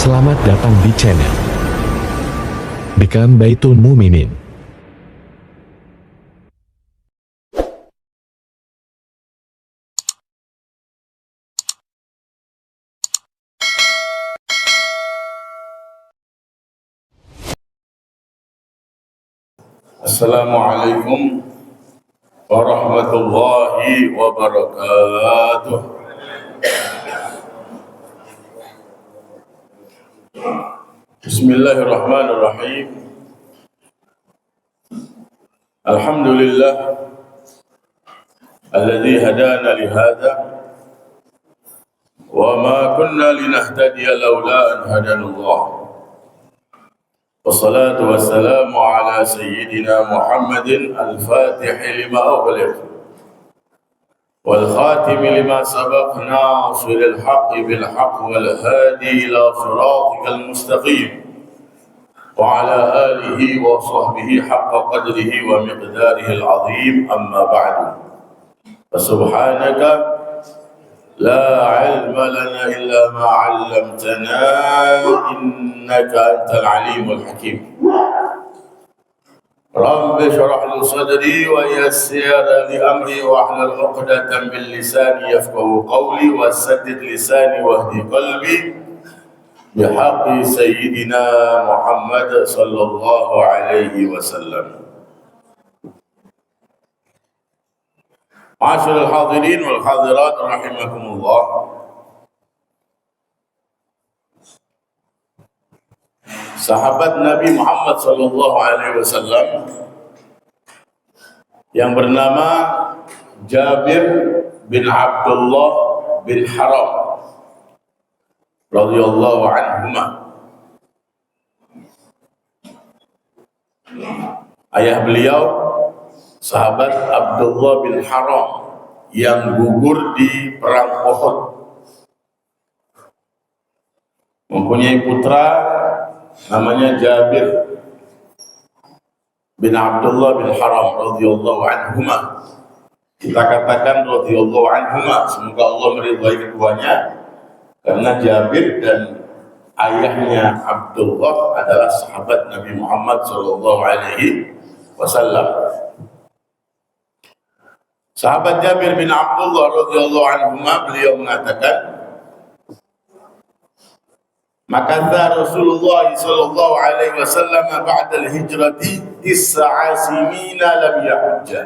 Selamat datang di channel Dekan Baitul Muminin. Assalamualaikum warahmatullahi wabarakatuh. Bismillahirrahmanirrahim. Alhamdulillah alladzi hadana li hadza wa ma kunna linahtadiya laula an hadana Allah. Wassalatu wassalamu ala sayyidina Muhammadin al-Fatih lima ughliq wal khatim lima sabaq nasiril haqqi bil haqq wal hadi ila siratikal mustaqim wa ala alihi wa sahbihi haqqa qadrihi wa miqdarihi al-azim amma ba'du. Subhanaka la ilma lana illa ma 'allamtana innaka antal alimul hakim. Rabbi shrah li sadri wa yassir li amri wa hlul 'uqdatam min lisani yafqahu qawli wa saddid lisani wahdi qalbi bihaqqi sayyidina Muhammad sallallahu alaihi wasallam. Ma'asyiral hadirin wal hadirat rahimakumullah. Sahabat Nabi Muhammad sallallahu alaihi wasallam yang bernama Jabir bin Abdullah bin Haram radhiyallahu anhuma. Ayah beliau sahabat Abdullah bin Haram yang gugur di perang Uhud, mempunyai putra namanya Jabir bin Abdullah bin Haram radhiyallahu anhuma. Kita katakan radhiyallahu anhuma, semoga Allah meridhai keduanya, karena Jabir dan ayahnya Abdullah adalah sahabat Nabi Muhammad sallallahu alaihi wasallam. Sahabat Jabir bin Abdullah radhiyallahu anhuma, beliau mengatakan, maka Rasulullah sallallahu alaihi wasallam ba'da al-hijrati 9 sinina lam yahujja.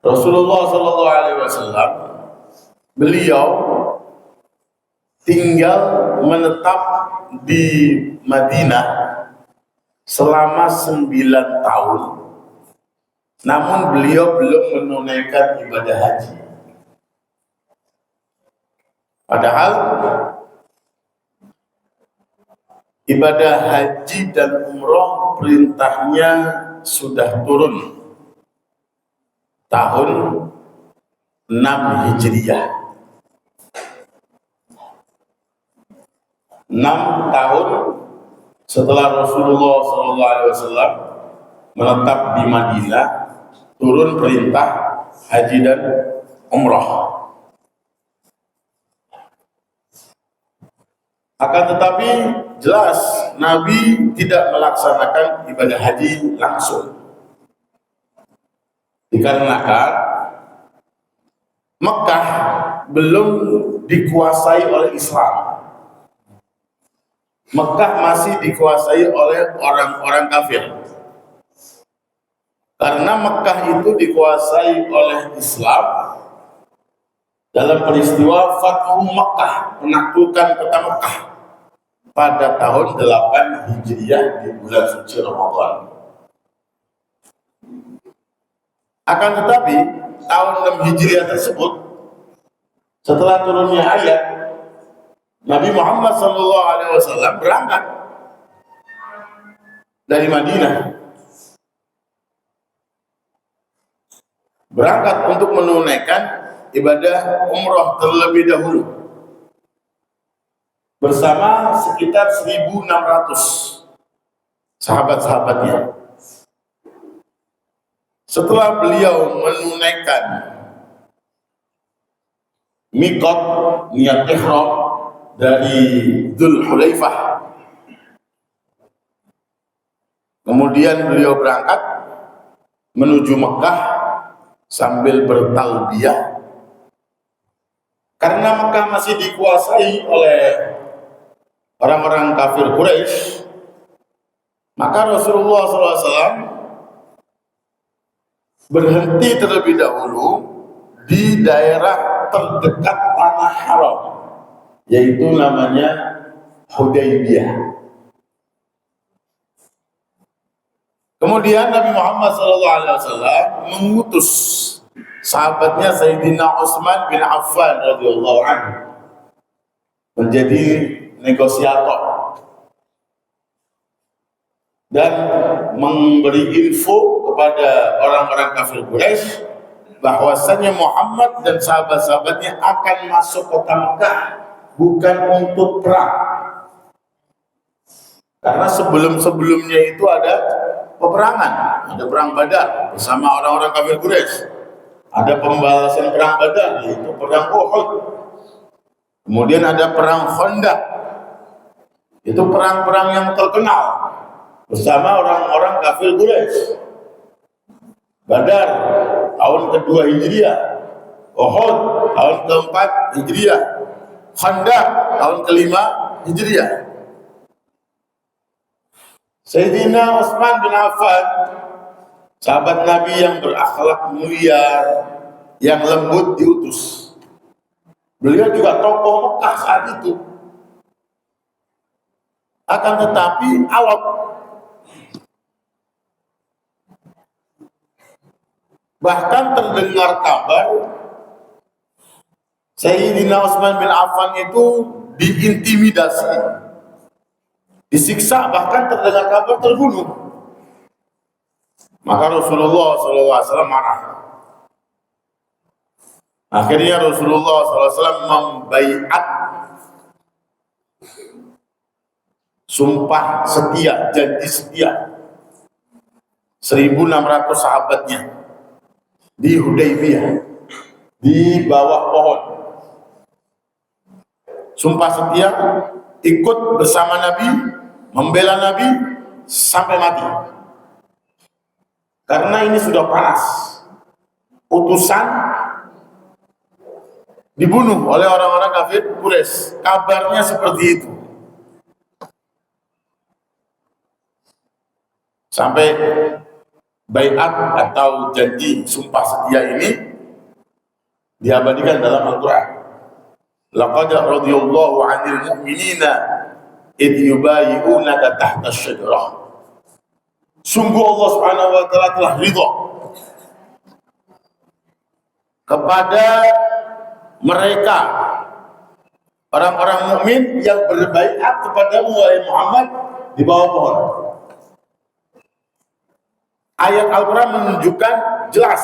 Rasulullah sallallahu alaihi wasallam beliau tinggal menetap di Madinah selama 9 tahun. Namun beliau belum menunaikan ibadah haji. Padahal ibadah haji dan umroh perintahnya sudah turun tahun 6 Hijriah. 6 tahun setelah Rasulullah SAW menetap di Madinah, turun perintah haji dan umrah. Akan tetapi jelas Nabi tidak melaksanakan ibadah haji langsung, dikarenakan Mekah belum dikuasai oleh Islam. Mekah masih dikuasai oleh orang-orang kafir. Karena Mekah itu dikuasai oleh Islam dalam peristiwa Fathu Mekah, penaklukan kota Mekah pada tahun 8 Hijriah di bulan suci Ramadan. Akan tetapi tahun 6 Hijriah tersebut, setelah turunnya ayat, Nabi Muhammad SAW berangkat dari Madinah, berangkat untuk menunaikan ibadah umrah terlebih dahulu bersama sekitar 1.600 sahabat-sahabatnya. Setelah beliau menunaikan miqat, niat ihram, dari Dzul Hulaifah. Kemudian beliau berangkat menuju Mekah sambil bertalbiyah. Karena Mekah masih dikuasai oleh orang-orang kafir Quraisy, maka Rasulullah SAW berhenti terlebih dahulu di daerah terdekat tanah haram, yaitu namanya Hudaybiyah. Kemudian Nabi Muhammad SAW mengutus sahabatnya Sayyidina Utsman bin Affan radhiyallahu anhu menjadi negosiator dan memberi info kepada orang-orang kafir Quraisy bahwasanya Muhammad dan sahabat-sahabatnya akan masuk kota Mekah bukan untuk perang. Karena sebelum-sebelumnya itu ada peperangan, ada perang Badar bersama orang-orang kafir Quraisy. Ada pembalasan perang Badar, yaitu perang Uhud. Kemudian ada perang Khandaq. Itu perang-perang yang terkenal bersama orang-orang kafir Quraisy. Badar tahun kedua Hijriah, Uhud tahun keempat Hijriah, Khandaq tahun kelima Hijriah. Sayyidina Utsman bin Affan, sahabat Nabi yang berakhlak mulia, yang lembut, diutus. Beliau juga tokoh Mekah saat itu. Akan tetapi alot. Bahkan terdengar kabar Sayyidina Utsman bin Affan itu diintimidasi, disiksa, bahkan terdengar kabar terbunuh. Maka Rasulullah SAW marah. Akhirnya Rasulullah SAW membaiat sumpah setia, janji setia 1.600 sahabatnya di Hudaybiyah, di bawah pohon. Sumpah setia, ikut bersama Nabi, membela Nabi sampai mati. Karena ini sudah panas. Utusan dibunuh oleh orang-orang kafir Quraisy. Kabarnya seperti itu. Sampai baiat atau janji sumpah setia ini diabadikan dalam Al-Quran. Laqad radiyallahu 'anil mu'minina idh yubayyi'unaka tahta asy-syajarah. Sungguh Allah Subhanahu wa taala telah ridha kepada mereka orang-orang mukmin yang berbaiat kepadamu wahai Muhammad di bawah pohon. Ayat Al-Quran menunjukkan jelas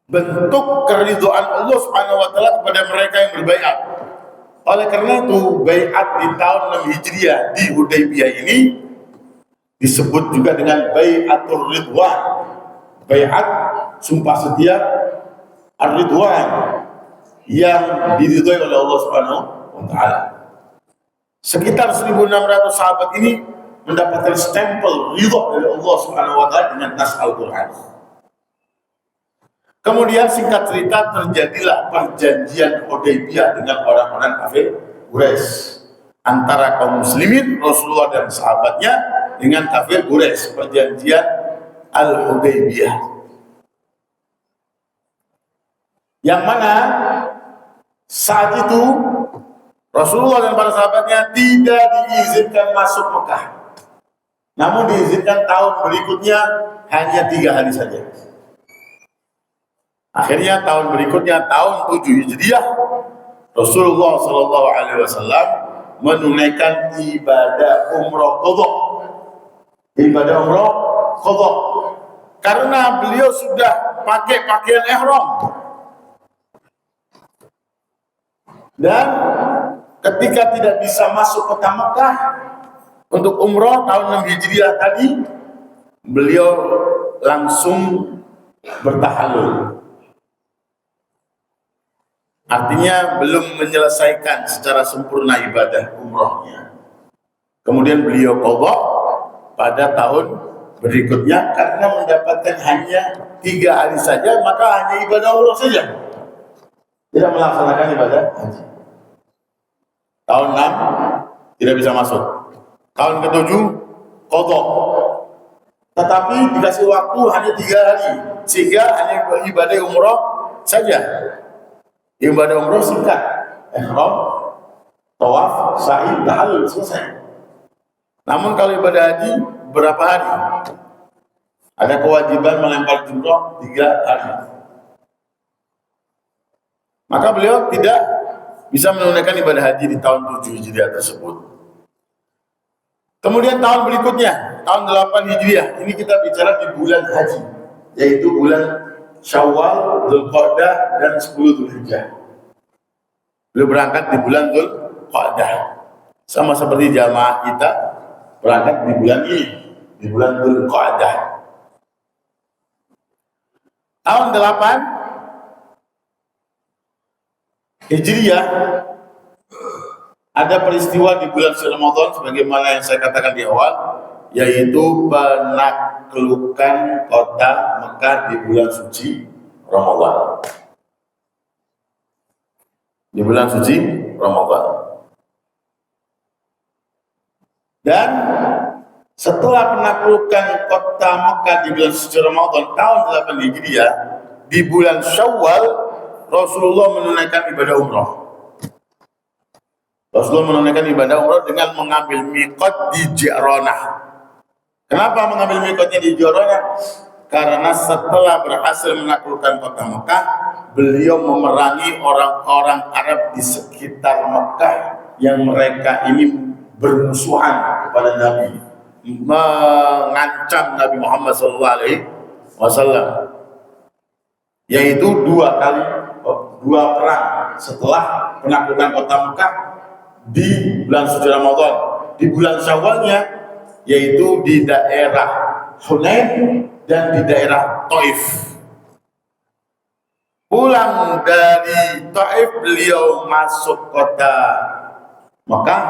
bentuk keridhaan Allah Subhanahu wa taala kepada mereka yang berbaiat. Oleh karena itu, baiat di tahun 6 Hijriah di Hudaybiyah ini disebut juga dengan baiatur ridwan. Baiat sumpah setia ar-ridwan yang diridhoi oleh Allah Subhanahu wa taala. Sekitar 1.600 sahabat ini mendapatkan stempel ridha dari Allah Subhanahu wa taala dengan nas Al-Qur'an. Kemudian singkat cerita terjadilah perjanjian Hudaybiyah dengan orang-orang kafir Quraisy antara kaum muslimin Rasulullah dan sahabatnya dengan kafir Quraisy, perjanjian Al-Hudaybiyah. Yang mana saat itu Rasulullah dan para sahabatnya tidak diizinkan masuk Mekah. Namun diizinkan tahun berikutnya hanya 3 hari saja. Akhirnya tahun berikutnya, tahun 7 Hijriah, Rasulullah SAW menunaikan ibadah umroh qadha. Ibadah umroh qadha. Karena beliau sudah pakai pakaian ihram. Dan ketika tidak bisa masuk kota Mekah untuk umroh tahun 6 Hijriah tadi, beliau langsung bertahallul. Artinya belum menyelesaikan secara sempurna ibadah umrohnya. Kemudian beliau qadha pada tahun berikutnya karena mendapatkan hanya 3 hari saja, maka hanya ibadah umroh saja, tidak melaksanakan ibadah haji. Tahun 6 tidak bisa masuk. Tahun ke-7 qadha, tetapi dikasih waktu hanya 3 hari, sehingga hanya ibadah umroh saja. Ibadah umroh singkat, ihram, tawaf, sa'i, tahallul, selesai. Namun kalau ibadah haji berapa hari? Ada kewajiban melempar jumroh 3 hari. Maka beliau tidak bisa menunaikan ibadah haji di tahun 7 Hijriah tersebut. Kemudian tahun berikutnya, tahun 8 Hijriah, ini kita bicara di bulan haji, yaitu bulan Syawal, Dzulqa'dah, dan 10 Dzulhijjah. Beliau berangkat di bulan Dzulqa'dah, sama seperti jamaah kita berangkat di bulan ini, di bulan Dzulqa'dah. Tahun 8 Hijriah ada peristiwa di bulan Ramadan sebagaimana yang saya katakan di awal, yaitu penaklukan kota Mekah di bulan suci Ramadan. Di bulan suci Ramadan. Dan setelah penaklukan kota Mekah di bulan suci Ramadan tahun 8 Hijriah, di bulan Syawal Rasulullah menunaikan ibadah umrah. Rasulullah menunaikan ibadah umrah dengan mengambil miqat di Ji'ranah. Kenapa mengambil miqatnya di Ji'ranah? Karena setelah berhasil menaklukkan kota Mekah, beliau memerangi orang-orang Arab di sekitar Mekah yang mereka ini bermusuhan kepada Nabi, mengancam Nabi Muhammad SAW, yaitu 2 perang setelah penaklukan kota Mekah di bulan suci Ramadan. Di bulan Syawalnya, yaitu di daerah Hunain dan di daerah Taif. Pulang dari Taif, beliau masuk kota Mekah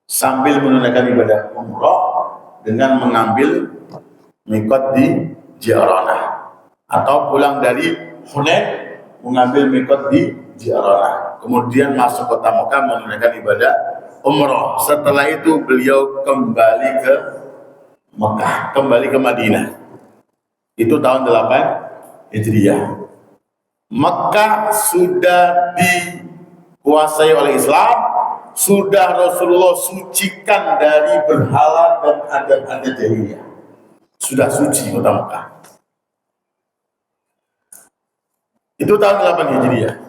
sambil menunaikan ibadah umrah dengan mengambil miqat di Ji'ranah, atau pulang dari Hunain mengambil miqat di Ji'ranah, kemudian masuk kota Mekah menunaikan ibadah umrah. Setelah itu beliau kembali ke Mekah, kembali ke Madinah. Itu tahun 8 Hijriah. Mekah sudah dikuasai oleh Islam, sudah Rasulullah sucikan dari berhala dan adat-adat jahiliyah. Sudah suci kota Mekah. Itu tahun 8 Hijriah.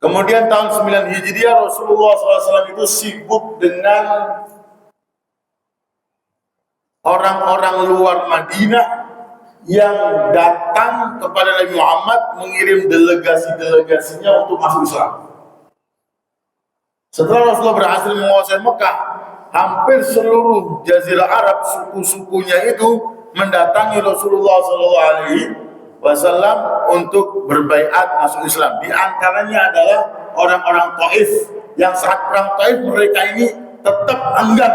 Kemudian tahun 9 Hijriah Rasulullah SAW itu sibuk dengan orang-orang luar Madinah yang datang kepada Nabi Muhammad, mengirim delegasi-delegasinya untuk masuk Islam. Setelah Rasulullah berhasil menguasai Mekah, hampir seluruh Jazirah Arab, suku-sukunya itu mendatangi Rasulullah SAW untuk berbaiat masuk Islam. Di antaranya adalah orang-orang Taif, yang saat perang Taif mereka ini tetap enggan,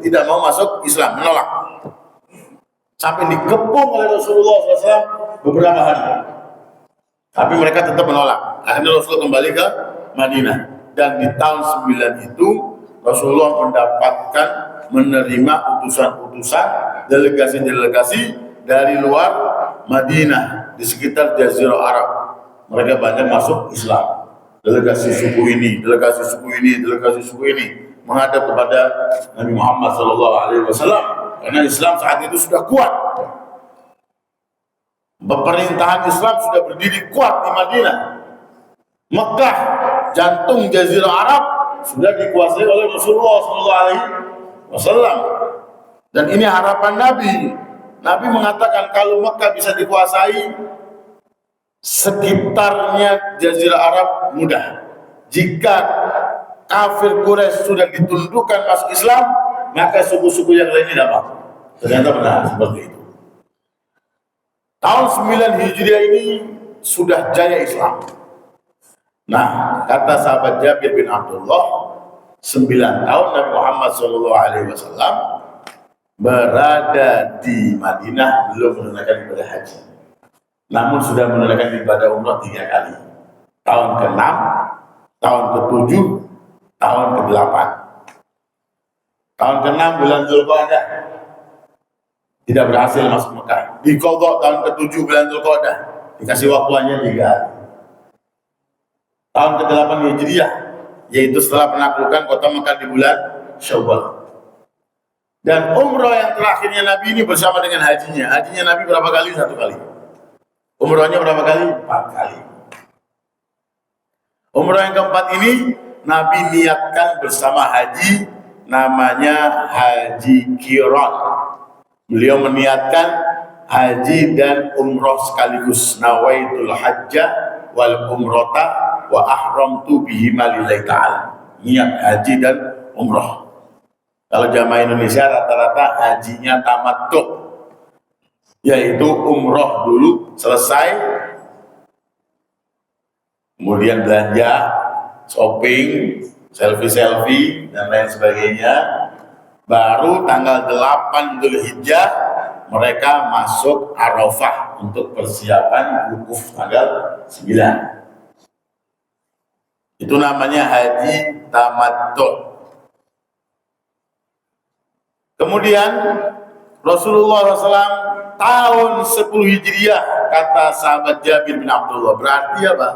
tidak mau masuk Islam, menolak. Sampai dikepung oleh Rasulullah SAW beberapa hari, tapi mereka tetap menolak. Akhirnya Rasulullah kembali ke Madinah. Dan di tahun 9 itu Rasulullah mendapatkan, menerima utusan-utusan, delegasi-delegasi dari luar Madinah di sekitar Jazirah Arab. Mereka banyak masuk Islam. Delegasi suku ini, delegasi suku ini, delegasi suku ini menghadap kepada Nabi Muhammad SAW, karena Islam saat itu sudah kuat. Pemerintahan Islam sudah berdiri kuat di Madinah. Mekah, jantung Jazirah Arab, sudah dikuasai oleh Rasulullah SAW. Dan ini harapan Nabi. Nabi mengatakan kalau Mekah bisa dikuasai, sekitarnya Jazirah Arab mudah. Jika kafir Quraisy sudah ditundukkan masuk Islam, maka suku-suku yang lainnya dapat. Ternyata benar seperti itu. Tahun 9 Hijriah ini sudah jaya Islam. Nah, kata sahabat Jabir bin Abdullah, 9 tahun Nabi Muhammad SAW berada di Madinah belum menunaikan ibadah haji. Namun sudah menunaikan ibadah umrah 3 kali. Tahun ke-6, tahun ke-7, tahun ke-8. Tahun ke-6 bulan Dzulqa'dah tidak berhasil masuk Mekah. Diqadha tahun ke-7 bulan Dzulqa'dah, dikasih waktu hanya 3 hari. Tahun ke-8 Hijriah, yaitu setelah penaklukan kota Mekah di bulan Syawal. Dan umrah yang terakhirnya Nabi ini bersama dengan hajinya. Hajinya Nabi berapa kali? 1 kali. Umrahnya berapa kali? 4 kali. Umrah yang keempat ini Nabi niatkan bersama haji, namanya haji Qiran. Beliau meniatkan haji dan umrah sekaligus. Nawaitul hajja wal umrata wa ahramtu bihima lillahi ta'ala. Niat haji dan umrah. Kalau jamaah Indonesia rata-rata hajinya tamattu, yaitu umrah dulu selesai, kemudian belanja, shopping, selfie dan lain sebagainya. Baru tanggal 8 Dzulhijjah mereka masuk Arafah untuk persiapan wukuf tanggal 9. Itu namanya haji tamattu. Kemudian Rasulullah SAW tahun 10 Hijriah, kata sahabat Jabir bin Abdullah, berarti apa?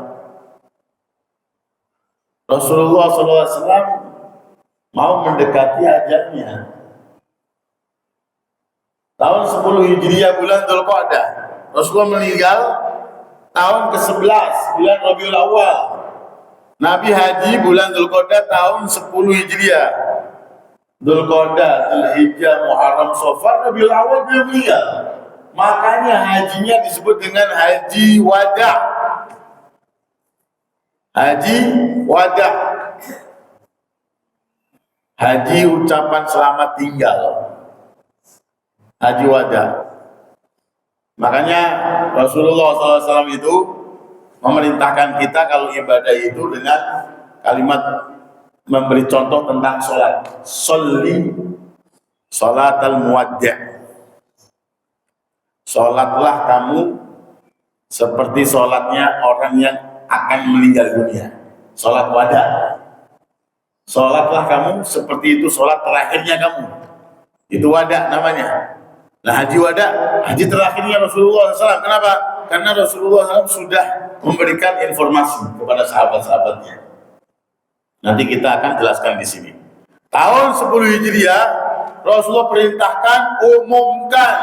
Rasulullah SAW mau mendekati ajalnya. Tahun 10 Hijriah bulan Dzulqa'dah, Rasulullah meninggal tahun ke-11 bulan Rabiul Awal. Nabi haji bulan Dzulqa'dah tahun 10 Hijriah. Dzulqa'dah, Dzulhijjah, Muharram, Safar, Rabiul Awal beliau meninggal. Makanya hajinya disebut dengan haji wada. Haji wada. Haji ucapan selamat tinggal. Haji wada. Makanya Rasulullah SAW itu memerintahkan kita kalau ibadah itu dengan kalimat memberi contoh tentang sholat. Sholli sholatal muwaddi'. Sholatlah kamu seperti sholatnya orang yang akan meninggal dunia. Sholat wada. Sholatlah kamu seperti itu sholat terakhirnya kamu. Itu wada namanya. Nah, haji wada, haji terakhirnya Rasulullah SAW. Kenapa? Karena Rasulullah SAW sudah memberikan informasi kepada sahabat-sahabatnya. Nanti kita akan jelaskan di sini. Tahun 10 Hijriah, Rasulullah perintahkan, umumkan.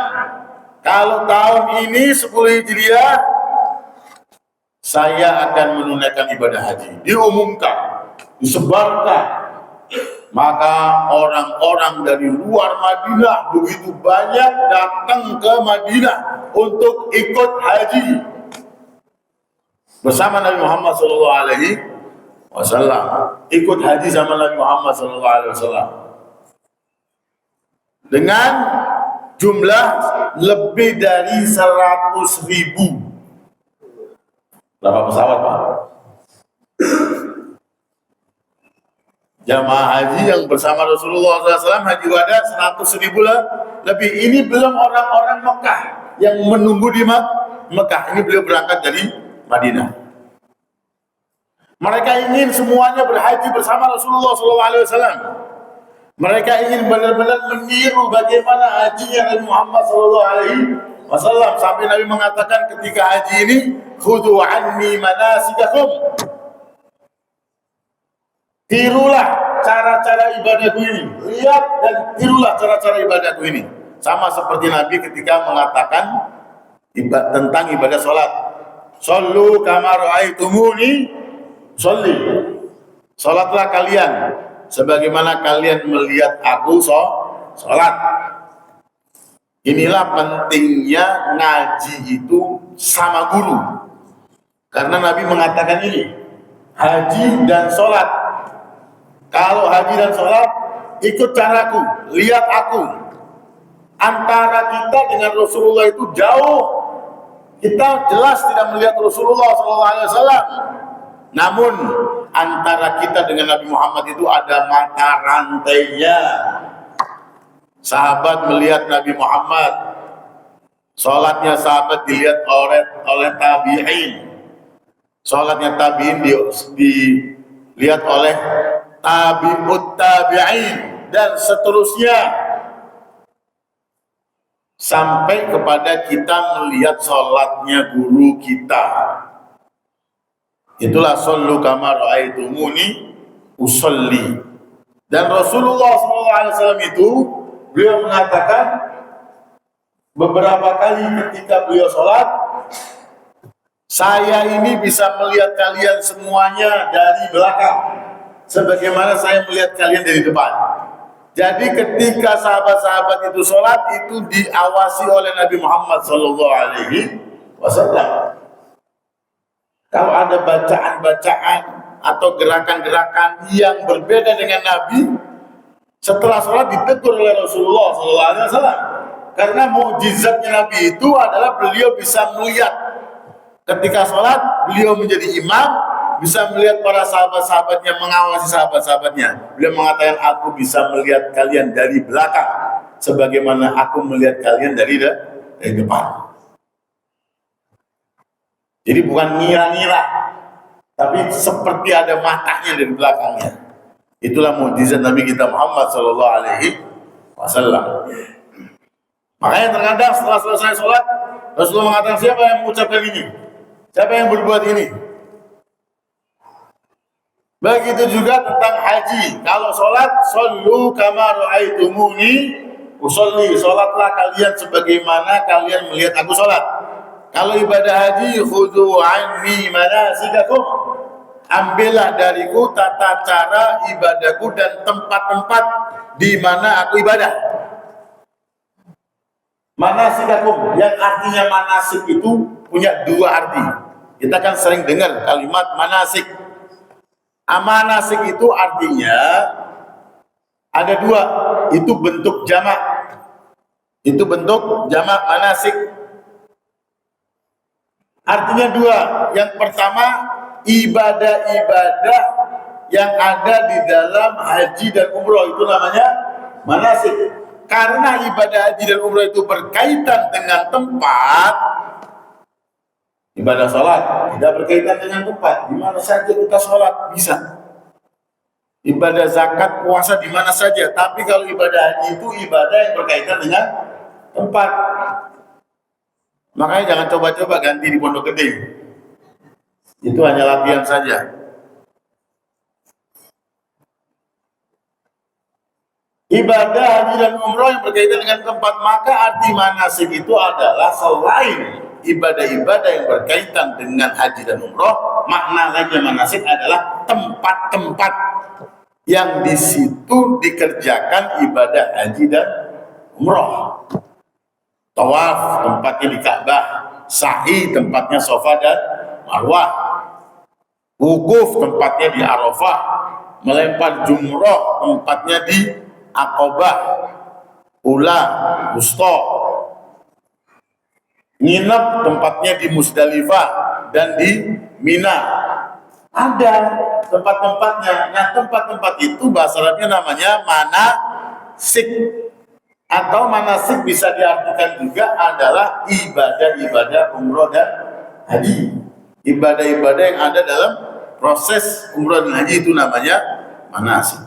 Kalau tahun ini 10 Hijriah, saya akan menunaikan ibadah haji. Diumumkan, disebarkan. Maka orang-orang dari luar Madinah begitu banyak datang ke Madinah untuk ikut haji bersama Nabi Muhammad SAW. Ikut haji sama Nabi Muhammad SAW dengan jumlah lebih dari 100.000. Berapa pesawat, Pak? Jamaah haji yang bersama Rasulullah SAW haji wada 100.000 lebih. Ini belum orang-orang Mekah yang menunggu di Mekah. Ini beliau berangkat dari Madinah. Mereka ingin semuanya berhaji bersama Rasulullah SAW. Mereka ingin benar-benar meniru bagaimana hajinya Nabi Muhammad SAW. Sampai Nabi mengatakan ketika haji ini, khudhu anni manasikakum. Tirulah cara-cara ibadahku ini. Lihat dan tirulah cara-cara ibadahku ini. Sama seperti Nabi ketika mengatakan tentang ibadah sholat. Shollu kama ra'aitumuni sholli. Sholatlah kalian sebagaimana kalian melihat aku sholat. Inilah pentingnya ngaji itu sama guru. Karena Nabi mengatakan ini, haji dan sholat. Kalau haji dan sholat, ikut caraku, lihat aku. Antara kita dengan Rasulullah itu jauh. Kita jelas tidak melihat Rasulullah SAW. Namun antara kita dengan Nabi Muhammad itu ada mata rantainya. Sahabat melihat Nabi Muhammad, sholatnya sahabat dilihat oleh tabi'in, sholatnya tabi'in dilihat oleh tabi'ut tabi'in, dan seterusnya sampai kepada kita melihat sholatnya guru kita. Itulah sallu kama ra'aitumuni usolli. Dan Rasulullah SAW itu beliau mengatakan beberapa kali ketika beliau sholat, saya ini bisa melihat kalian semuanya dari belakang sebagaimana saya melihat kalian dari depan. Jadi ketika sahabat-sahabat itu sholat, itu diawasi oleh Nabi Muhammad SAW. Kalau ada bacaan-bacaan atau gerakan-gerakan yang berbeda dengan Nabi, setelah sholat ditegur oleh Rasulullah SAW. Karena mukjizatnya Nabi itu adalah beliau bisa melihat ketika sholat, beliau menjadi imam, bisa melihat para sahabat-sahabatnya, mengawasi sahabat-sahabatnya. Beliau mengatakan, aku bisa melihat kalian dari belakang sebagaimana aku melihat kalian dari depan. Jadi bukan ngira-ngira, tapi seperti ada matanya dari belakangnya. Itulah mukjizat Nabi kita Muhammad SAW. Makanya terkadang setelah selesai sholat, Rasulullah mengatakan, siapa yang mengucapkan ini? Siapa yang berbuat ini? Begitu juga tentang haji. Kalau sholat, shollu kama ra'aitumuni usolli. Sholatlah kalian sebagaimana kalian melihat aku sholat. Kalau ibadah haji, khudhu anni manasikakum. Ambillah dariku tata cara ibadahku dan tempat-tempat di mana aku ibadah. Manasikakum, yang artinya manasik itu punya dua arti. Kita kan sering dengar kalimat manasik. Manasik itu artinya ada dua, itu bentuk jamak. Itu bentuk jamak manasik. Artinya dua. Yang pertama, ibadah-ibadah yang ada di dalam haji dan umroh itu namanya manasik. Karena ibadah haji dan umroh itu berkaitan dengan tempat. Ibadah sholat tidak berkaitan dengan tempat. Di mana saja kita sholat bisa. Ibadah zakat, puasa di mana saja. Tapi kalau ibadah haji itu ibadah yang berkaitan dengan tempat. Makanya jangan coba-coba ganti di Pondok Gede. Itu hanya latihan saja. Ibadah haji dan umroh yang berkaitan dengan tempat, maka arti manasik itu adalah selain ibadah-ibadah yang berkaitan dengan haji dan umroh, makna lainnya manasik adalah tempat-tempat yang di situ dikerjakan ibadah haji dan umroh. Tawaf tempatnya di Ka'bah, sa'i tempatnya Safa dan Marwah, wukuf tempatnya di Arafah, melempar jumroh tempatnya di Aqabah, Ula, Wusta, nginep tempatnya di Musdalifah dan di Mina. Ada tempat-tempatnya. Nah, tempat-tempat itu bahasa Arabnya namanya manasik. Atau manasik bisa diartikan juga adalah ibadah-ibadah umroh dan haji. Ibadah-ibadah yang ada dalam proses umroh dan haji itu namanya manasik.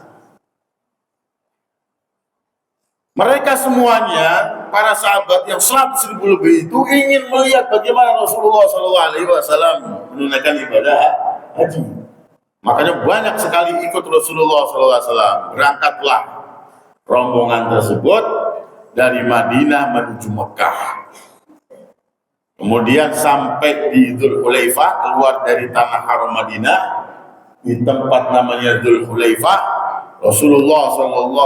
Mereka semuanya, para sahabat yang 100.000 lebih itu ingin melihat bagaimana Rasulullah SAW menunaikan ibadah haji. Makanya banyak sekali ikut Rasulullah SAW. Berangkatlah rombongan tersebut dari Madinah menuju Mekah. Kemudian sampai di Dzul Hulaifah, keluar dari tanah haram Madinah di tempat namanya Dzul Hulaifah. Rasulullah SAW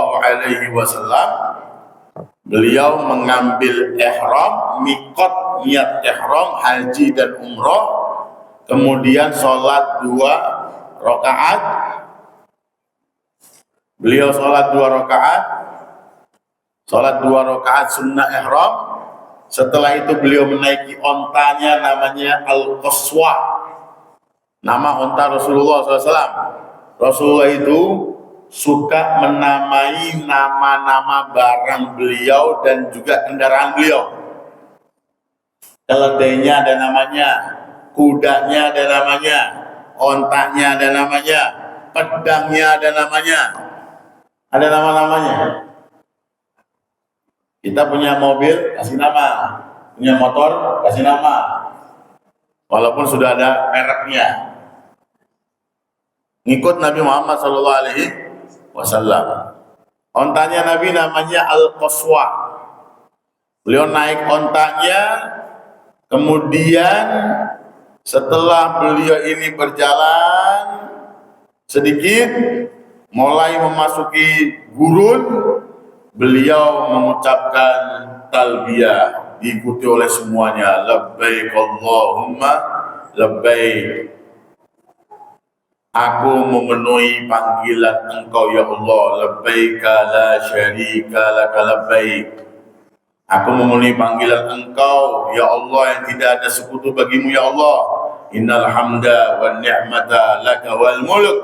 beliau mengambil ihram, mikot, niat ihram haji dan umroh, kemudian sholat 2 rakaat. Beliau sholat 2 rakaat, sholat 2 rakaat sunnah ihram. Setelah itu beliau menaiki ontanya namanya Al-Qaswa. Nama onta Rasulullah SAW. Rasulullah itu suka menamai nama-nama barang beliau dan juga kendaraan beliau. Keledainya ada namanya, kudanya ada namanya, ontanya ada namanya, pedangnya ada namanya, ada nama-namanya. Kita punya mobil, kasih nama. Punya motor, kasih nama. Walaupun sudah ada mereknya. Ngikut Nabi Muhammad SAW. Ontanya Nabi namanya Al-Qaswa. Beliau naik ontanya, kemudian setelah beliau ini berjalan sedikit, mulai memasuki gurun, beliau mengucapkan talbiyah, diikuti oleh semuanya. Labbaik Allahumma labbaik. Aku memenuhi panggilan Engkau ya Allah. Labbaika la syarika laka labbaik. Aku memenuhi panggilan Engkau ya Allah yang tidak ada sekutu bagimu ya Allah. Innal hamda wan ni'mata laka wal mulk.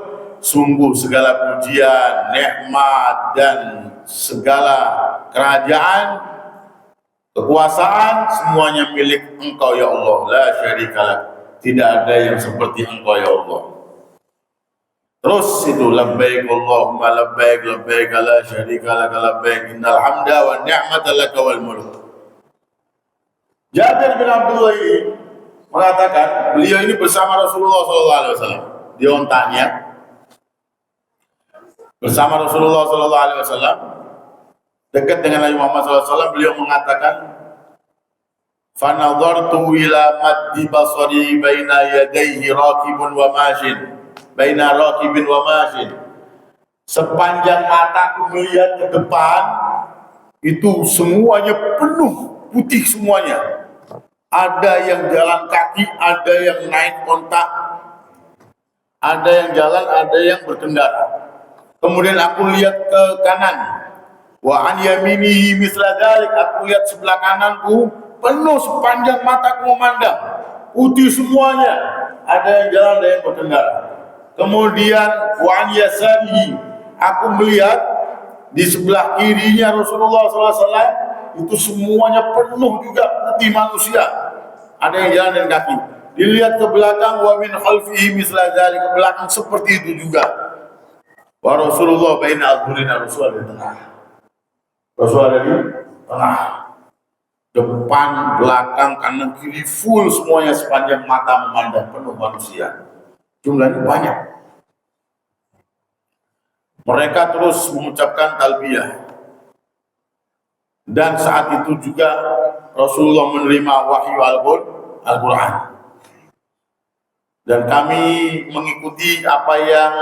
Sungguh segala pujian, nikmat dan segala kerajaan, kekuasaan semuanya milik Engkau ya Allah. La syarika lak. Tidak ada yang seperti Engkau ya Allah. Terus itu labbaik Allahumma labbaik labbaik la syarika lak labbaik innal hamda wan ni'mata laka wal mulk. Jabir bin Abdullah ini mengatakan beliau ini bersama Rasulullah SAW di ontanya, bersama Rasulullah SAW dekat dengan Nabi Muhammad SAW. Beliau mengatakan, "Fanadhartu ila maddi basari baina yadayhi raqibun wa mashin." Baina raqibin wa mashin. Sepanjang mataku melihat ke depan, itu semuanya penuh putih semuanya. Ada yang jalan kaki, ada yang naik onta, ada yang jalan, ada yang berkendara. Kemudian aku lihat ke kanan, wa an yaminihi misla dzalik. Aku lihat sebelah kananku penuh sepanjang mataku memandang, putih semuanya. Ada yang jalan, ada yang berkendara. Kemudian wa an yasarihi, aku melihat di sebelah kirinya Rasulullah SAW itu semuanya penuh juga putih manusia. Ada yang jalan dan kaki. Dilihat ke belakang, wa min khalfihi misla dzalik, ke belakang seperti itu juga. Wa Rasulullah baina adhurina, Rasul di tengah. Rasul ada di tengah. Depan, belakang, kanan, kiri full semuanya sepanjang mata memandang, penuh manusia. Jumlahnya banyak. Mereka terus mengucapkan talbiyah. Dan saat itu juga Rasulullah menerima wahyu Al-Quran. Dan kami mengikuti apa yang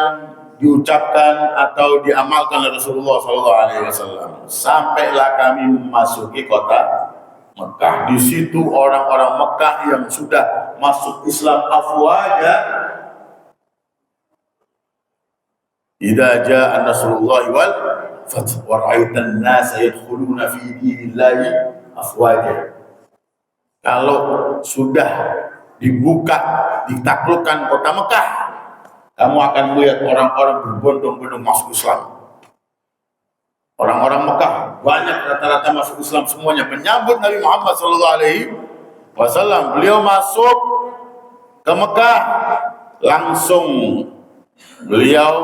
diucapkan atau diamalkan oleh Rasulullah SAW. Sampailah kami memasuki kota Mekah. Di situ orang-orang Mekah yang sudah masuk Islam afwaja. Idza jaa nasrullahi wal fath wa ra'aitan nasa yadkhuluna fi dinillahi afwaja. Kalau sudah dibuka, ditaklukkan kota Mekah, kamu akan melihat orang-orang berbondong-bondong masuk Islam. Orang-orang Mekah banyak rata-rata masuk Islam semuanya, menyambut Nabi Muhammad SAW. Beliau masuk ke Mekah, langsung beliau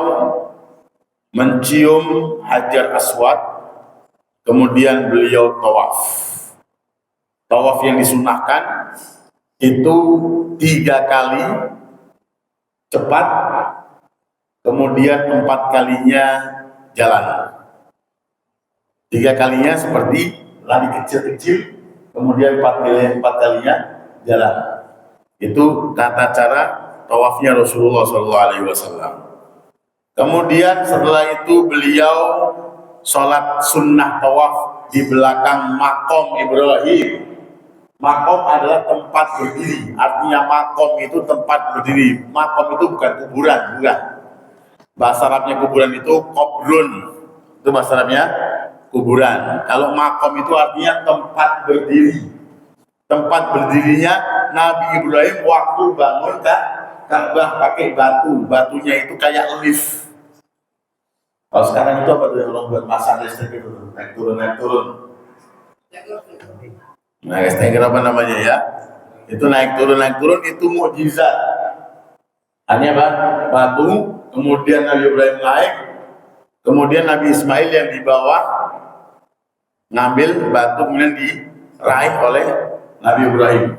mencium Hajar Aswad, kemudian beliau tawaf. Tawaf yang disunahkan itu 3 kali cepat, kemudian 4 kalinya jalan. 3 kalinya seperti lari kecil-kecil, kemudian 4 kalinya jalan. Itu tata cara tawafnya Rasulullah SAW. Kemudian setelah itu beliau sholat sunnah tawaf di belakang makom Ibrahim. Makom adalah tempat berdiri, artinya makom itu tempat berdiri. Makom itu bukan kuburan, bukan. Bahasa Arabnya kuburan itu qobrun, itu bahasa Arabnya kuburan. Kalau makom itu artinya tempat berdiri. Tempat berdirinya Nabi Ibrahim waktu bangun Ka'bah pakai batu, batunya itu kayak lift. Kalau sekarang itu apa tuh orang buat masang listrik itu, naik turun. Nah, steger apa namanya ya? Itu naik turun itu mukjizat. Hanya batu, kemudian Nabi Ibrahim naik, kemudian Nabi Ismail yang di bawah ngambil batu kemudian diraih oleh Nabi Ibrahim.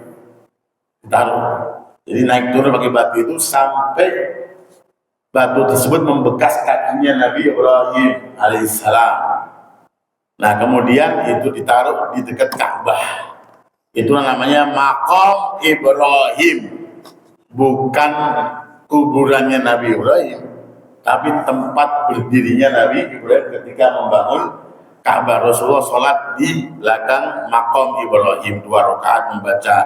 Ditaruh. Jadi naik turun pakai batu itu sampai batu tersebut membekas kakinya Nabi Ibrahim alaihissalam. Nah, kemudian itu ditaruh di dekat Ka'bah. Itu namanya Maqam Ibrahim. Bukan kuburannya Nabi Ibrahim, tapi tempat berdirinya Nabi Ibrahim ketika membangun Ka'bah. Rasulullah sholat di belakang Maqam Ibrahim 2 rakaat membaca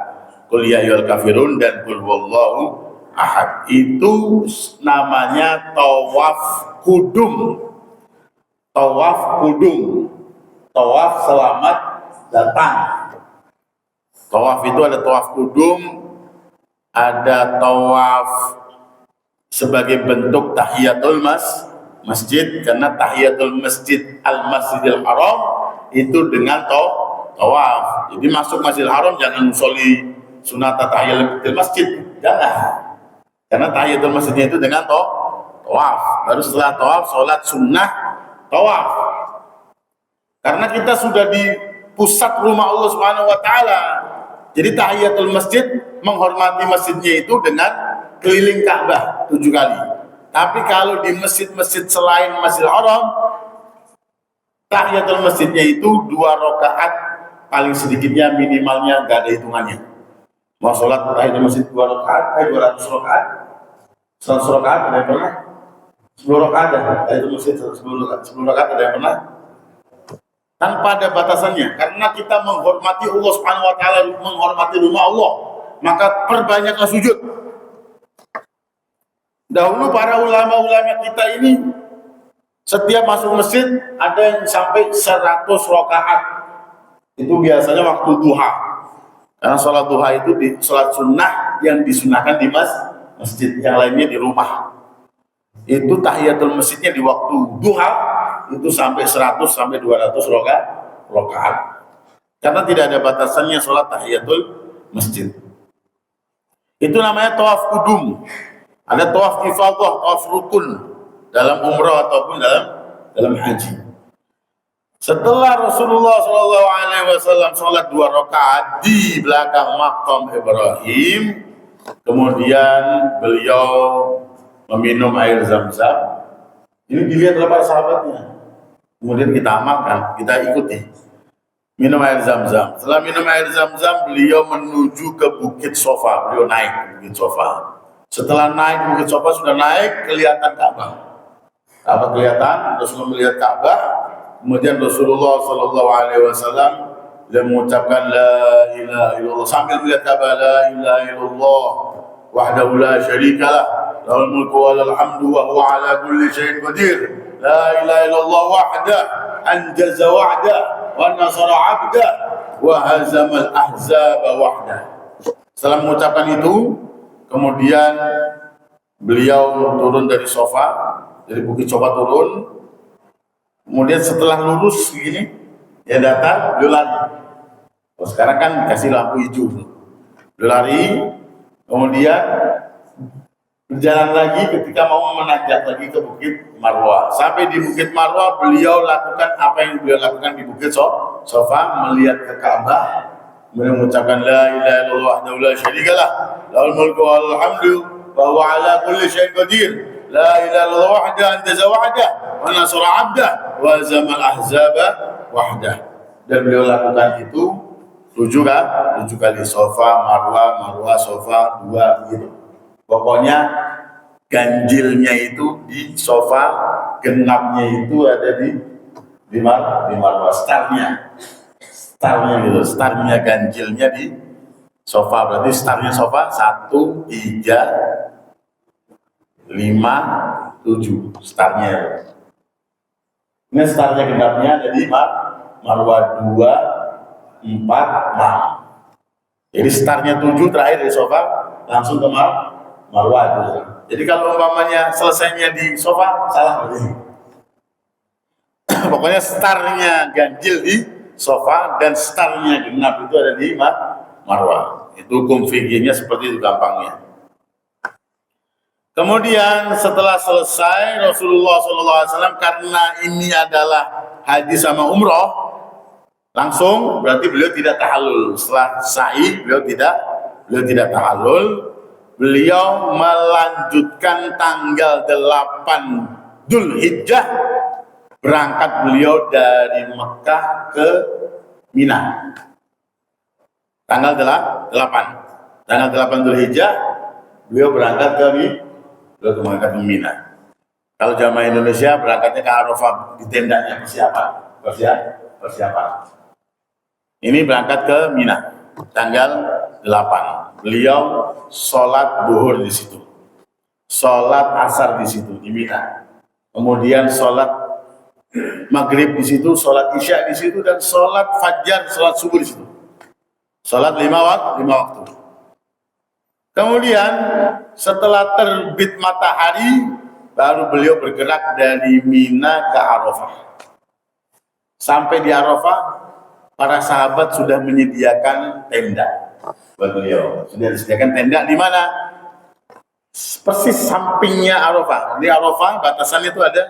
Qul ya ayyuhal kafirun dan Qul huwallahu ahad. Itu namanya tawaf kudum. Tawaf kudum. Tawaf selamat datang. Tawaf itu ada tawaf kudum, ada tawaf sebagai bentuk tahiyatul masjid, karena tahiyatul masjid al-masjidil haram itu dengan tawaf. Jadi masuk Masjidil Haram jangan soli sunat tahiyatul masjid, jangan. Karena tahiyatul masjidnya itu dengan tawaf. Baru setelah tawaf sholat sunnah tawaf. Karena kita sudah di pusat rumah Allah Subhanahu wa taala. Jadi tahiyatul masjid menghormati masjidnya itu dengan keliling Ka'bah 7 kali. Tapi kalau di masjid-masjid selain Masjidil Haram, tahiyatul masjidnya itu 2 rakaat paling sedikitnya, minimalnya nggak ada hitungannya. Mau sholat tahiyatul masjid 2 rakaat, 200 rakaat, 100 rakaat ada yang pernah? 10 rakaat ada tahiyatul masjid 10 rakaat ada yang pernah? Tanpa ada batasannya, karena kita menghormati Allah Subhanahu wa taala, menghormati rumah Allah, maka perbanyaklah sujud. Dahulu para ulama-ulama kita ini setiap masuk masjid ada yang sampai 100 rakaat. Itu biasanya waktu duha. Karena sholat duha itu sholat sunnah yang disunahkan di masjid, yang lainnya di rumah. Itu tahiyatul masjidnya di waktu duha itu sampai 100 sampai 200 rakaat. Karena tidak ada batasannya sholat tahiyatul masjid. Itu namanya tawaf kudum. Ada tawaf ifadah, tawaf rukun dalam umrah ataupun dalam haji. Setelah Rasulullah SAW sholat 2 rakaat di belakang Maqam Ibrahim, kemudian beliau meminum air Zam-Zam. Ini dilihat oleh para sahabatnya. Kemudian kita amalkan, kita ikuti. Minum air Zam-Zam. Setelah minum air Zam-Zam, beliau menuju ke Bukit Sofa. Beliau naik ke Bukit Sofa. Setelah naik ke Bukit Sofa, sudah naik, kelihatan Ka'bah. Ka'bah kelihatan, Rasulullah melihat Ka'bah. Kemudian Rasulullah SAW dia mengucapkan La ilaha illallah sambil melihat Ka'bah. La ilaha illallah wahdahu la syarikalah lahul mulku wa lahul hamdu wa huwa ala kulli syai'in qadir. La ilaha illallah wahdah anjaza wa'dah wa nasara 'abdah wa hazamal ahzaba wahdah. Setelah mengucapkan itu, kemudian beliau turun dari sofa, dari Bukit Sofa turun. Kemudian setelah lurus begini, dia datang, beliau lari. Oh, sekarang kan kasih lampu hijau. Beliau lari, kemudian berjalan lagi ketika mau menanjak lagi ke Bukit Marwah. Sampai di Bukit Marwah, beliau lakukan apa yang beliau lakukan di Bukit Sofa, melihat ke Ka'bah, kemudian mengucapkan La ilaha illallah wahdahu la syarikalah lahul mulku wa lahul hamdu wa huwa ala kulli syai'in qadir. La ilaha illallah wahdahu anjaza wa'dah wa nasara 'abdah wa hazamal ahzaba wahdah. Dan beliau lakukan itu 7 kali Sofa, Marwah, Sofa, 2 gitu. Pokoknya ganjilnya itu di Sofa, genapnya itu ada di Marwah, startnya gitu, startnya ganjilnya di Sofa. Berarti startnya Sofa 1, 3, 5, 7 startnya. Ini startnya genapnya ada di Marwah 2, 4, 6. Jadi startnya 7 terakhir dari Sofa langsung ke Marwah itu. Jadi kalau umpamanya selesainya di sofa, salah berarti. Pokoknya startnya ganjil di sofa dan startnya genap itu ada di Marwah. Itu hukum fikihnya seperti itu gampangnya. Kemudian setelah selesai Rasulullah SAW karena ini adalah haji sama umroh, langsung berarti beliau tidak tahallul. Setelah sa'i beliau tidak tahallul. Beliau melanjutkan tanggal 8 Dzulhijjah, berangkat beliau dari Mekah ke Mina. Tanggal 8 Dzulhijjah beliau berangkat ke Mina. Kalau jamaah Indonesia berangkatnya ke Arafah di tendanya persiapan. Ini berangkat ke Mina tanggal 8. Beliau sholat duhur di situ, sholat asar di situ di Mina, kemudian sholat maghrib di situ, sholat isya di situ, dan sholat fajar, sholat subuh di situ. Sholat 5 waktu. Kemudian setelah terbit matahari baru beliau bergerak dari Mina ke Arafah. Sampai di Arafah, para sahabat sudah menyediakan tenda buat beliau. Sudah disediakan tenda di mana? Persis sampingnya Arafah. Di Arafah batasannya itu ada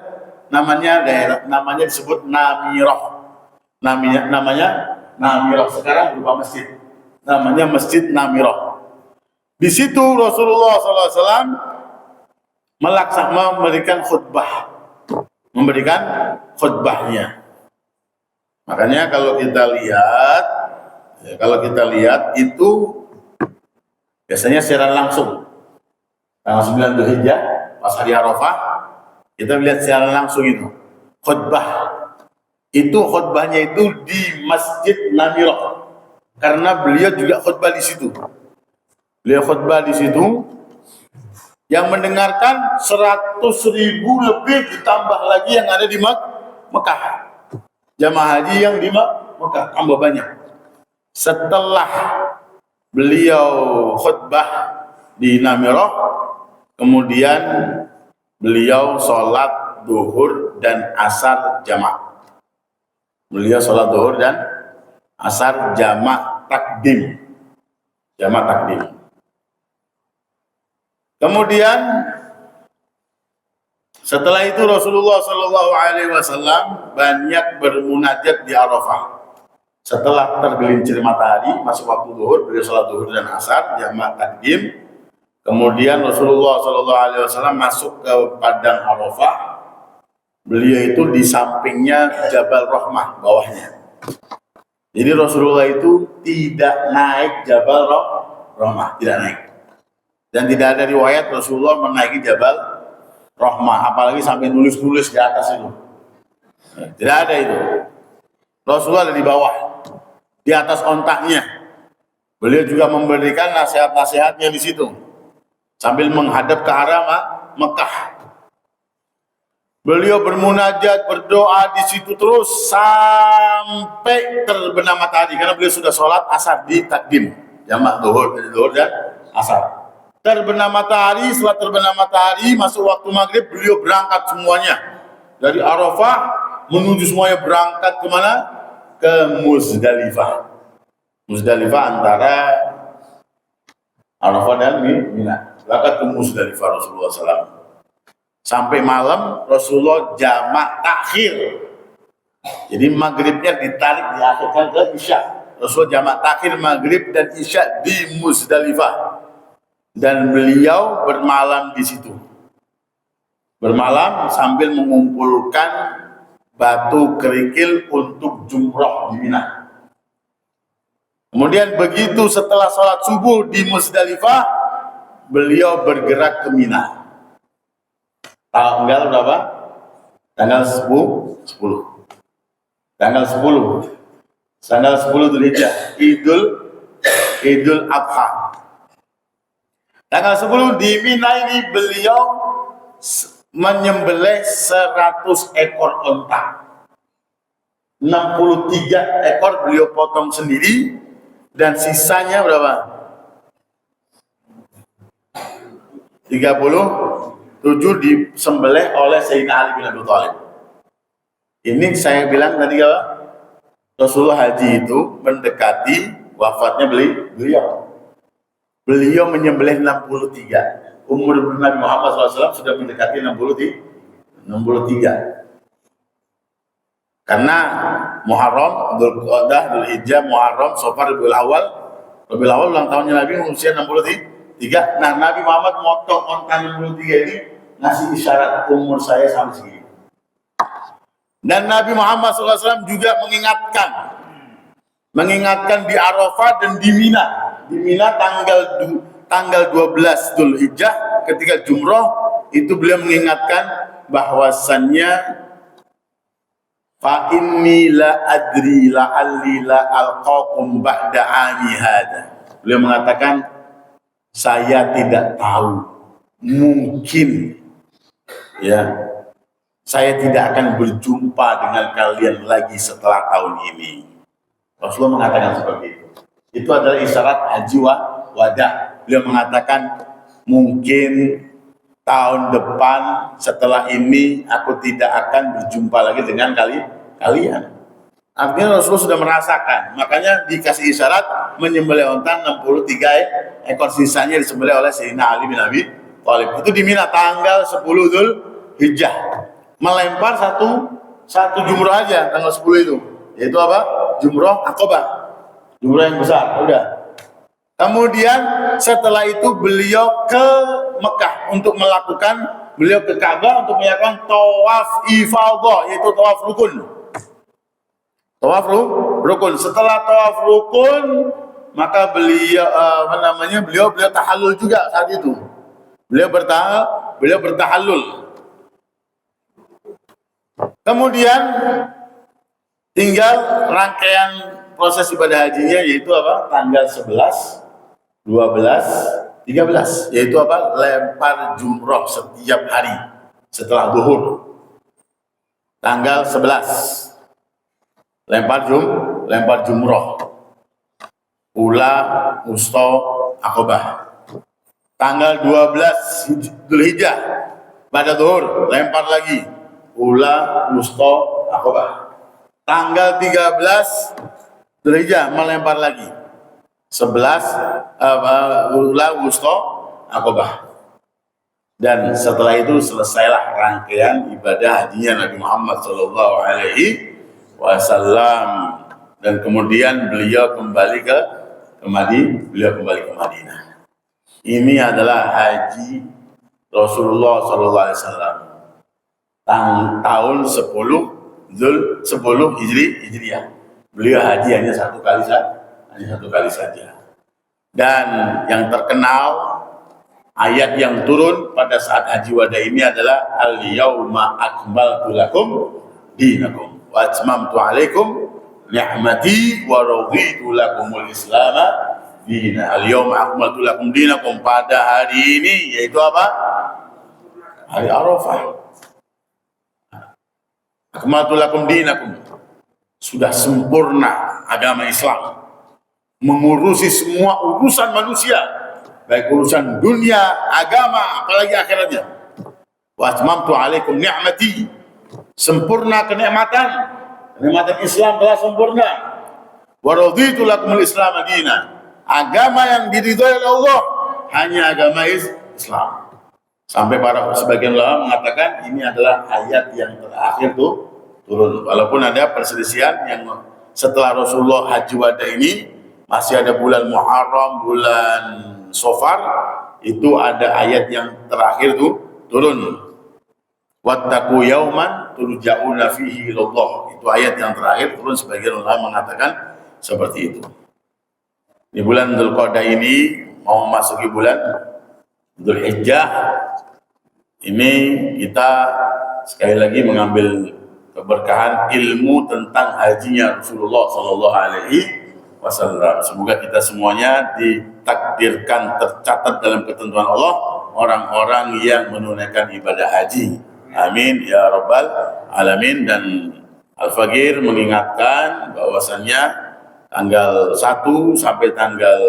namanya disebut Namirah. Namanya Namirah, sekarang berupa masjid. Namanya Masjid Namirah. Di situ Rasulullah SAW memberikan khutbahnya. Makanya kalau kita lihat itu biasanya siaran langsung tanggal 9 Dzulhijjah pas hari Arafah, kita lihat siaran langsung itu khutbah. Itu khutbahnya itu di Masjid Namirah karena beliau juga khutbah di situ. Beliau khutbah di situ, yang mendengarkan 100.000 lebih, ditambah lagi yang ada di Mekah. Jamaah haji yang di Mekah tambah banyak. Setelah beliau khutbah di Namirah, kemudian beliau sholat duhur dan asar jamak. Beliau sholat duhur dan asar jamak takdim. Kemudian setelah itu Rasulullah SAW banyak bermunajat di Arafah. Setelah tergelincir matahari, masuk waktu zuhur, beliau sholat zuhur dan asar jamak takdim. Kemudian Rasulullah SAW masuk ke padang Arafah. Beliau itu di sampingnya Jabal Rahmah, bawahnya. Jadi Rasulullah itu tidak naik Jabal Rahmah, tidak naik. Dan tidak ada riwayat Rasulullah menaiki Jabal Rahmah, apalagi sampai nulis-nulis di atas itu. Tidak ada itu. Rasulullah ada di bawah, di atas ontaknya. Beliau juga memberikan nasihat-nasihatnya di situ, sambil menghadap ke arah Mekah. Beliau bermunajat, berdoa di situ terus sampai terbenam matahari, karena beliau sudah sholat asar di takdim, jamak zuhur dan asar. Terbenam matahari, setelah terbenam matahari masuk waktu maghrib, beliau berangkat semuanya dari Arafah menuju semuanya berangkat kemana? Ke Muzdalifah. Muzdalifah antara Arafah dan Mina. Berangkat ke Muzdalifah Rasulullah SAW. Sampai malam Rasulullah jamak takhir. Jadi maghribnya ditarik, diakhirkan ke isya. Rasulullah jamak takhir maghrib dan isya di Muzdalifah. Dan beliau bermalam di situ. Bermalam sambil mengumpulkan batu kerikil untuk jumroh di Mina. Kemudian begitu setelah sholat subuh di Muzdalifah, beliau bergerak ke Mina. Tanggal berapa? Tanggal 10. Tanggal 10 Dzulhijjah, Idul Adha. Tanggal 10 di Mina ini beliau menyembelih 100 ekor onta. 63 ekor beliau potong sendiri, dan sisanya berapa? disembelih oleh Sayyidina Ali bin Abi Thalib. Ini saya bilang tadi apa? Rasulullah haji itu mendekati wafatnya beliau. Beliau menyembelih 63. Umur Nabi Muhammad SAW sudah mendekati 63. Karena Muharram, Dzulqa'dah, Dzulhijjah, Muharram, Safar, Rabiul Awal ulang tahunnya Nabi usia 63. Nah, Nabi Muhammad motong onta 63 ini ngasih isyarat umur saya sampai segini. Dan Nabi Muhammad SAW juga mengingatkan di Arafah dan di Mina. Di Mina tanggal 12 Dzulhijjah ketika jumroh itu beliau mengingatkan bahwasannya fa inni la adri la'alli la alqakum ba'da ami hada. Beliau mengatakan saya tidak tahu, mungkin ya saya tidak akan berjumpa dengan kalian lagi setelah tahun ini. Rasulullah mengatakan seperti itu. Itu adalah isyarat haji wada. Beliau mengatakan mungkin tahun depan setelah ini aku tidak akan berjumpa lagi dengan kalian. Artinya Rasulullah sudah merasakan. Makanya dikasih isyarat menyembelih onta 63 ekor, sisanya disembelih oleh Sayyidina Ali bin Abi Thalib. Itu di Mina tanggal 10 Dzulhijjah. Melempar satu jumroh aja tanggal 10 itu, yaitu apa? Jumroh Aqabah, jumroh yang besar. Udah. Kemudian setelah itu beliau ke Mekah untuk beliau ke Ka'bah untuk melakukan tawaf ifadhah, yaitu tawaf rukun. Tawaf rukun. Setelah tawaf rukun, maka beliau beliau tahallul juga saat itu. Beliau bertahallul. Kemudian tinggal rangkaian proses ibadah hajinya, yaitu apa? Tanggal 11, 12, 13, yaitu apa? Lempar jumroh setiap hari setelah zuhur. Tanggal 11 lempar jumroh. Ula, Wusta, Aqabah. Tanggal 12 Dzulhijjah pada zuhur lempar lagi. Ula, Wusta, Aqabah. Tanggal 13 Dzulhijjah melempar lagi. 11 Ula, Wusta, Aqabah. Dan setelah itu selesailah rangkaian ibadah hajinya Nabi Muhammad SAW. Dan kemudian beliau kembali ke Madinah. Ini adalah haji Rasulullah SAW. Tahun 10 Hijriah. Beliau haji hanya satu kali saja. Dan yang terkenal ayat yang turun pada saat haji wada ini adalah al-yauma akmaltu lakum dinakum wa atmamtu alaikum ni'mati wa raditu lakumul islama dina. Al-yauma akmaltu lakum dinakum, pada hari ini, yaitu apa? Hari Arafah. Akmaltu lakum dinakum, sudah sempurna agama Islam, mengurusi semua urusan manusia, baik urusan dunia, agama, apalagi akhiratnya. Wa atmamtu alaikum ni'mati, sempurna kenikmatan Islam telah sempurna. Wa raditu lakumul Islam madina, agama yang diridhoi oleh Allah hanya agama Islam. Sampai para sebagian ulama mengatakan ini adalah ayat yang terakhir turun. Walaupun ada perselisihan yang setelah Rasulullah haji wada ini masih ada bulan Muharram, bulan Safar, itu ada ayat yang terakhir turun. Wattaqu yauman turja'una fihi ilallah. Itu ayat yang terakhir turun, sebagian ulama mengatakan seperti itu. Di bulan Dzulqa'dah ini mau memasuki bulan Dzulhijjah. Ini kita sekali lagi mengambil keberkahan ilmu tentang hajinya Rasulullah SAW. Semoga kita semuanya ditakdirkan tercatat dalam ketentuan Allah orang-orang yang menunaikan ibadah haji. Amin ya rabbal alamin. Dan Al-Faqir mengingatkan bahwasannya tanggal 1 sampai tanggal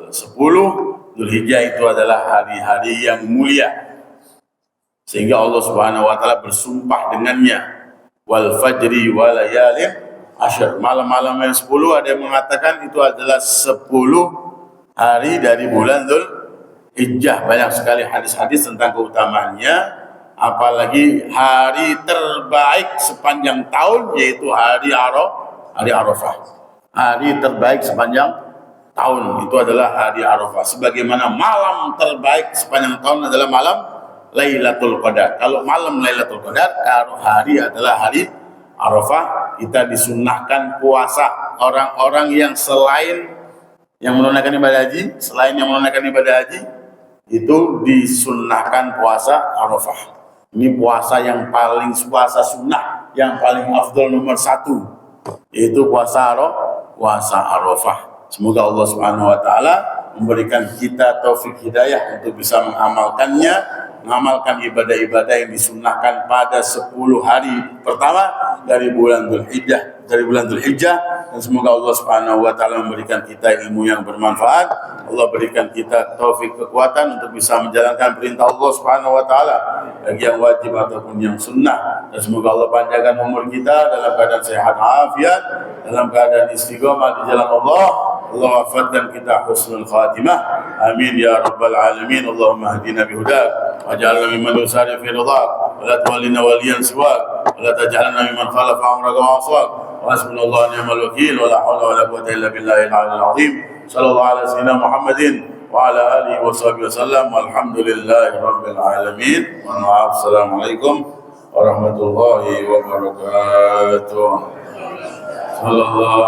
10 Dzulhijjah itu adalah hari-hari yang mulia, sehingga Allah Subhanahu wa taala bersumpah dengannya. Wal fajri wa layalin asyr. Malam-malam yang 10 ada yang mengatakan itu adalah 10 hari dari bulan Dzulhijjah. Banyak sekali hadis-hadis tentang keutamaannya, apalagi hari terbaik sepanjang tahun yaitu hari Arafah. Hari terbaik sepanjang tahun itu adalah hari Arafah. Sebagaimana malam terbaik sepanjang tahun adalah malam Lailatul Qadar. Kalau malam Lailatul Qadar, kalau hari adalah hari Arafah, kita disunnahkan puasa. Orang-orang yang selain yang menunaikan ibadah haji, itu disunnahkan puasa Arafah. Ini puasa yang paling sunnah, yang paling afdal nomor 1, yaitu puasa Arafah. Semoga Allah Subhanahu wa taala memberikan kita taufik hidayah untuk bisa mengamalkan ibadah-ibadah yang disunnahkan pada 10 hari pertama dari bulan Dzulhijjah, dan semoga Allah Subhanahu wa taala memberikan kita ilmu yang bermanfaat. Allah berikan kita taufik kekuatan untuk bisa menjalankan perintah Allah Subhanahu wa taala, baik yang wajib ataupun yang sunnah, dan semoga Allah panjangkan umur kita dalam keadaan sehat afiat, dalam keadaan istiqomah di jalan Allah. Allah wafatkan kita husnul khatimah. Amin ya rabbal alamin. Allahumma hadina bihudak waj'alna mimman yusari fi ridhak wa la tuwallina waliyan siwak wa la taj'alna mimman khalafa amraka wa aswak. Wa hasbunallahu wa ni'mal wakeel wa la hawla wa la quwwata illa billahil aliyyil azim. Sallallahu ala sayyidina Muhammadin wa ala alihi wa sahbihi wasallam. Walhamdulillahi rabbil alamin. Wa ma'af. Assalamualaikum warahmatullahi wabarakatuh. Sallallahu